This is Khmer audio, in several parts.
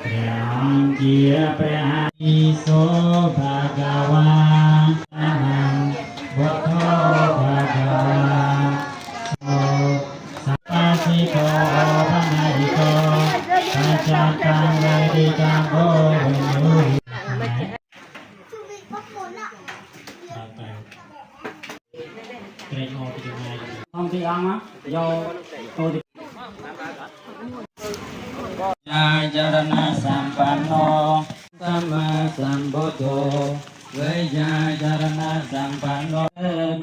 ព្រះជាព្រះអិសូភាគវ៉ាអហង្វត្ថោភាគវ៉ាអូសមាសិកោបណាយិកោបច្ចតាំវេទិកាំោវិនុហិត្រេកអរពីថ្ងៃអង្គទីអង្គយកទៅយាចរណសម្បណ្ណោសម្មាសម្ពុទ្ធោវេយាចរណសម្បណ្ណោ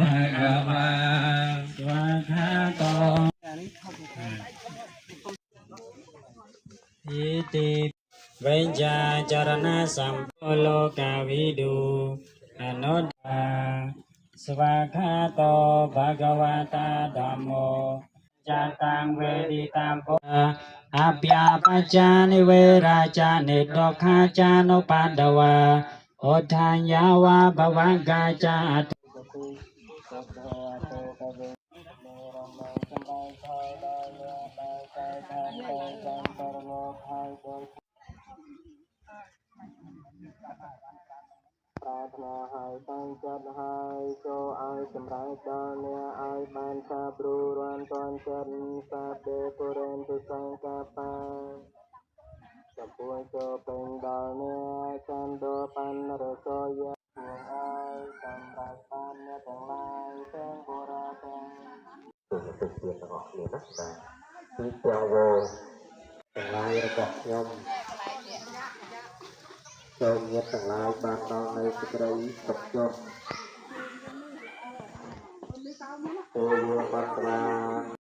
ភគវតាស្វាខាតោយេតិវេយាចរណសម្ពុលោកាវិดุអនុត្តាស្វាខាតោភគវតាធម្មោចាតាំងវេទិតាំពោអព្យាបច្ចានិវេរាចានិដុក្ខាចានុបណ្ដវៈឧទ្ធាញយាវៈភវង្កាចាអតុប្រាថ្នាឲ្យតាំងចិត្តឲ្យចូលឲ្យសម្រេចដល់អ្នកឲ្យបានថាព្រោះរាន់ទាន់ចិត្តសាទេពុរិនទុសង្កបាចំពោះចូលពេញដល់អ្នកចន្ទោបណ្ណរសោយពួងឲ្យសម្រាប់បានអ្នកទាំងឡាយទាំងបុរាទាំងទុតិយជាតិរបស់គ្នាណាបាទពីទាំងវោទាំងឡាយរបស់ខ្ញុំចូលញាតិទាំងឡាយបានដល់នៅសេចក្តីសុខចុះចូលយកបាន